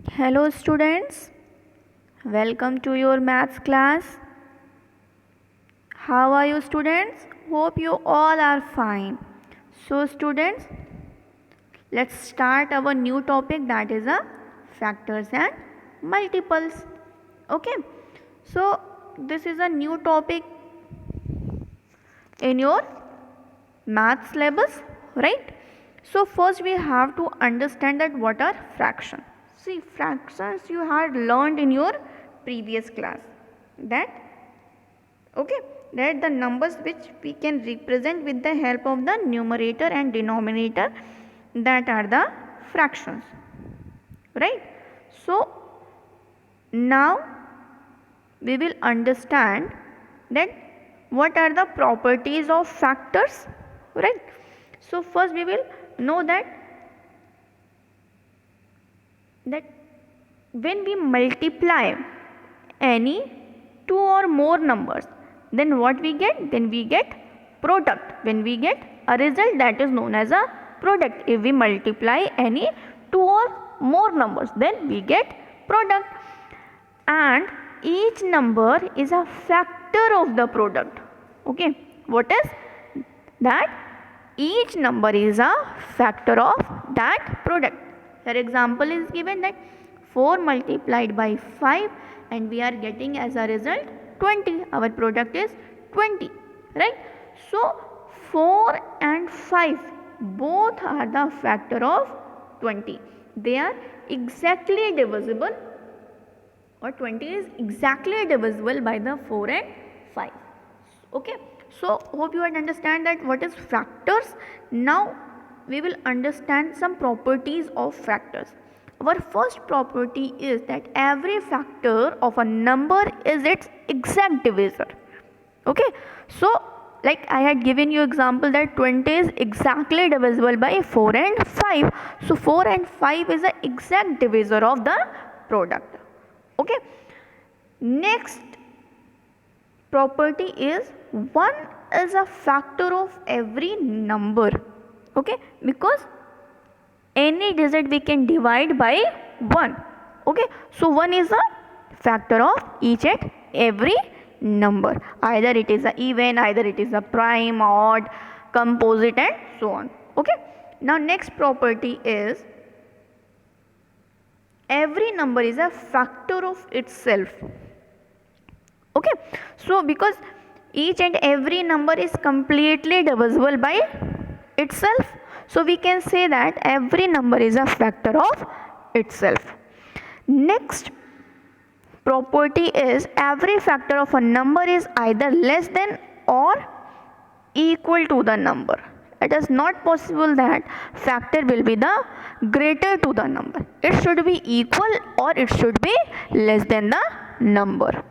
Hello students, welcome to your maths class. How are you students? Hope you all are fine. So students, let's start our new topic, that is factors and multiples. Okay, so this is a new topic in your math syllabus, right? So first we have to understand that what are fractions. See, fractions you had learned in your previous class, that that the numbers which we can represent with the help of the numerator and denominator, that are the fractions, right? So now we will understand that what are the properties of factors, right? So first we will know that when we multiply any two or more numbers, then what we get? Then we get product. When we get a result, that is known as a product. If we multiply any two or more numbers, then we get product. And each number is a factor of the product. Okay, what is that? Each number is a factor of that product. Here example is given that 4 multiplied by 5 and we are getting as a result 20. Our product is 20, right? So 4 and 5 both are the factor of 20. They are exactly divisible, or 20 is exactly divisible by the 4 and 5. Okay, so hope you understand that what is factors. Now we will understand some properties of factors. Our first property is that every factor of a number is its exact divisor. Okay, so like I had given you example that 20 is exactly divisible by 4 and 5. So 4 and 5 is the exact divisor of the product. Okay, next property is 1 is a factor of every number. Okay, because any digit we can divide by 1. Okay, so 1 is a factor of each and every number, either it is a even, either it is a prime, odd, composite and so on. Okay, now next property is every number is a factor of itself. Okay, so because each and every number is completely divisible by itself, so we can say that every number is a factor of itself. Next property is every factor of a number is either less than or equal to the number. It is not possible that factor will be the greater to the number. It should be equal or it should be less than the number.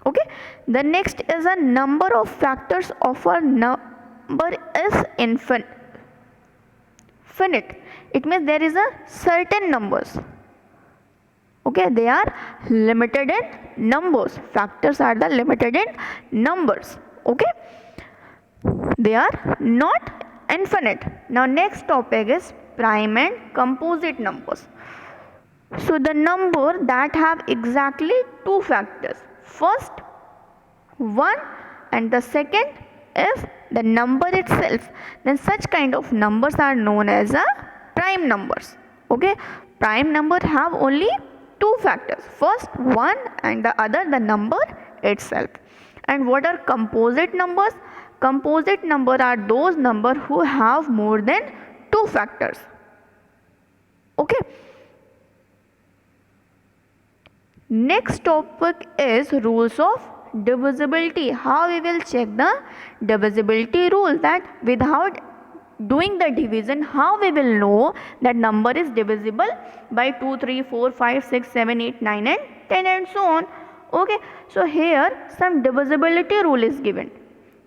Okay, the next is a number of factors of a number is infinite. It means there is a certain numbers. Okay, they are limited in numbers. Factors are the limited in numbers. Okay, they are not infinite. Now next topic is prime and composite numbers. So the number that have exactly two factors. First 1 and the second is the number itself. Then such kind of numbers are known as a prime numbers. Okay, prime number have only two factors. First 1 and the other the number itself. And what are composite numbers? Composite number are those number who have more than two factors. Okay. Next topic is rules of divisibility. How we will check the divisibility rule, that without doing the division, how we will know that number is divisible by 2, 3, 4, 5, 6, 7, 8, 9 and 10 and so on. Okay, so here some divisibility rule is given.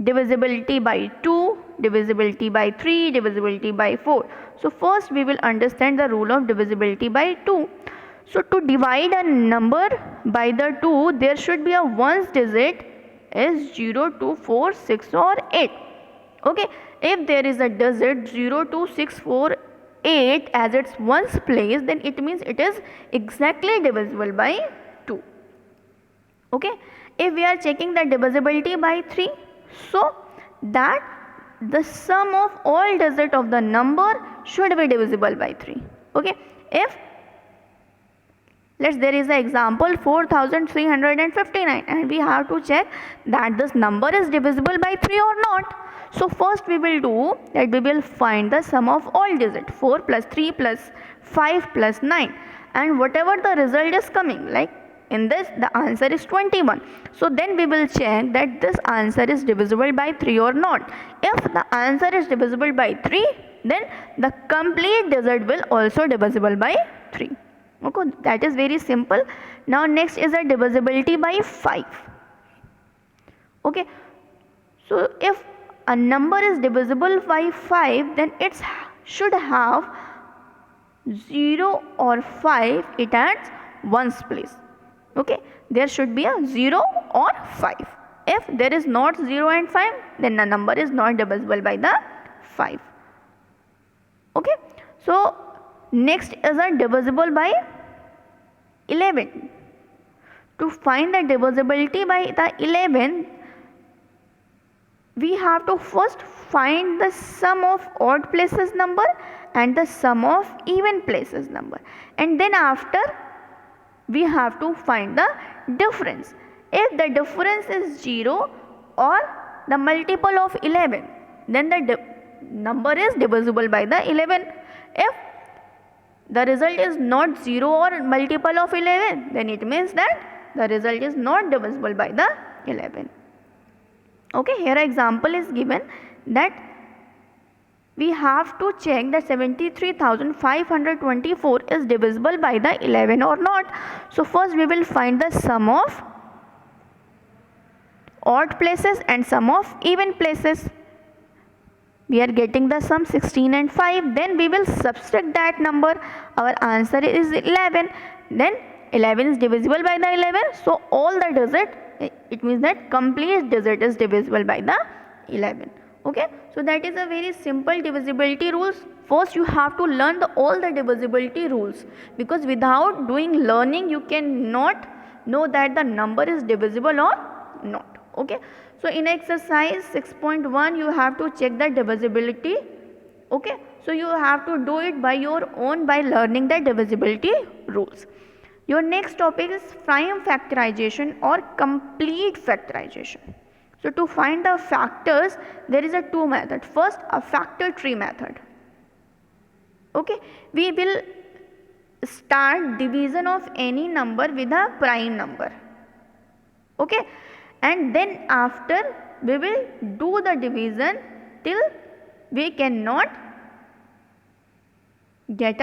Divisibility by 2, divisibility by 3, divisibility by 4. So first we will understand the rule of divisibility by 2. So to divide a number by the 2, there should be a ones digit is 0, 2, 4, 6 or 8. Okay, if there is a digit 0, 2, 6, 4 8 as its ones place, then it means it is exactly divisible by 2. Okay, if we are checking the divisibility by 3, so that the sum of all digits of the number should be divisible by 3. Okay, if there is an example 4359 and we have to check that this number is divisible by 3 or not. So first we will do that, we will find the sum of all digits, 4 plus 3 plus 5 plus 9, and whatever the result is coming, like in this the answer is 21. So then we will check that this answer is divisible by 3 or not. If the answer is divisible by 3, then the complete digit will also divisible by 3. Okay, that is very simple. Now next is a divisibility by 5. Okay, so if a number is divisible by 5, then it should have 0 or 5 it at ones place. Okay, there should be a 0 or 5. If there is not 0 and 5, then the number is not divisible by the 5. Okay, so next is a divisible by 11. To find the divisibility by the 11, we have to first find the sum of odd places number and the sum of even places number, and then after we have to find the difference. If the difference is 0 or the multiple of 11, then the number is divisible by the 11. If the result is not 0 or multiple of 11, then it means that the result is not divisible by the 11. Okay, here example is given that we have to check that 73,524 is divisible by the 11 or not. So first we will find the sum of odd places and sum of even places. We are getting the sum 16 and 5, then we will subtract that number. Our answer is 11. Then 11 is divisible by the 11, so all the digit, it means that complete digit is divisible by the 11. Okay, so that is a very simple divisibility rules. First you have to learn all the divisibility rules, because without doing learning you cannot know that the number is divisible or not. Okay, so in exercise 6.1 you have to check the divisibility. Okay, so you have to do it by your own by learning the divisibility rules. Your next topic is prime factorization or complete factorization. So to find the factors, there is a two method. First, a factor tree method. Okay, we will start division of any number with a prime number. Okay, and then after we will do the division till we cannot get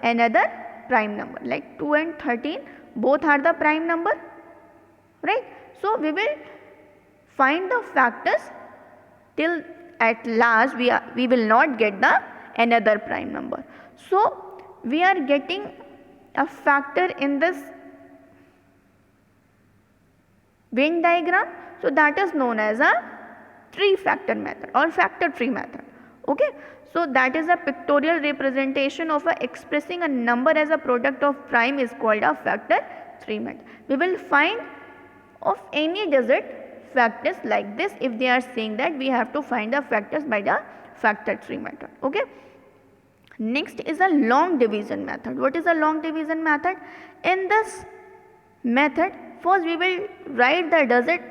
another prime number, like 2 and 13 both are the prime number, right? So we will find the factors till at last we will not get the another prime number. So we are getting a factor in this Venn diagram, so that is known as a tree factor method or factor tree method. Okay, so that is a pictorial representation of expressing a number as a product of prime is called a factor tree method. We will find of any digit factors like this. If they are saying that, we have to find the factors by the factor tree method. Okay, next is a long division method. What is a long division method? In this method, first we will write the digit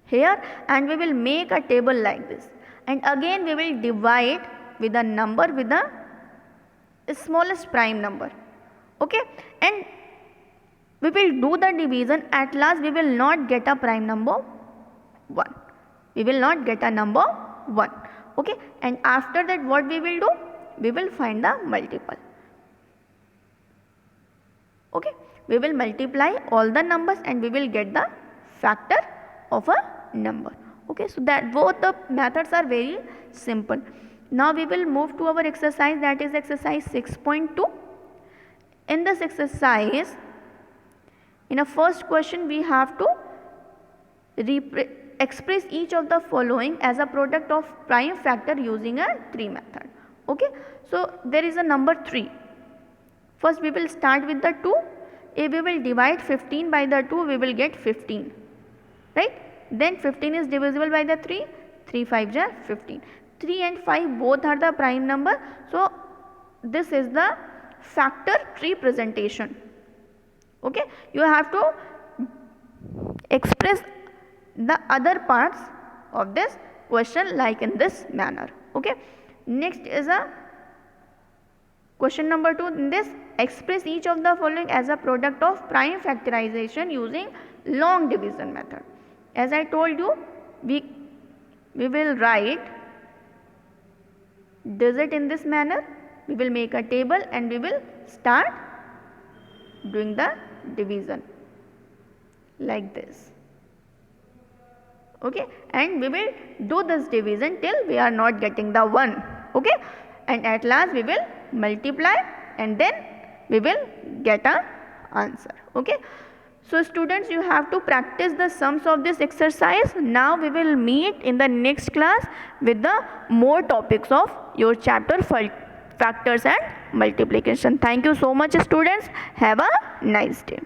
here and we will make a table like this, and again we will divide with a number with the smallest prime number. Okay, and we will do the division. At last we will not get a prime number 1. We will not get a number 1. Okay, and after that what we will do? We will find the multiple. Okay, we will multiply all the numbers and we will get the factor of a number. Okay, so that both the methods are very simple. Now we will move to our exercise, that is exercise 6.2. In this exercise, in a first question we have to express each of the following as a product of prime factor using a tree method. Okay, so there is a number 3. First we will start with the 2. If we will divide 15 by the 2, we will get 15, right? Then 15 is divisible by the 3, 3 5 are 15. 3 and 5 both are the prime number, so this is the factor tree presentation. Okay, you have to express the other parts of this question like in this manner. Okay, next is a question number 2. In this, express each of the following as a product of prime factorization using long division method. As I told you, we will write digit in this manner. We will make a table and we will start doing the division like this. Okay, and we will do this division till we are not getting the 1. Okay, and at last we will multiply and then we will get an answer. Okay, so students, you have to practice the sums of this exercise. Now we will meet in the next class with the more topics of your chapter factors and multiplication. Thank you so much, students. Have a nice day.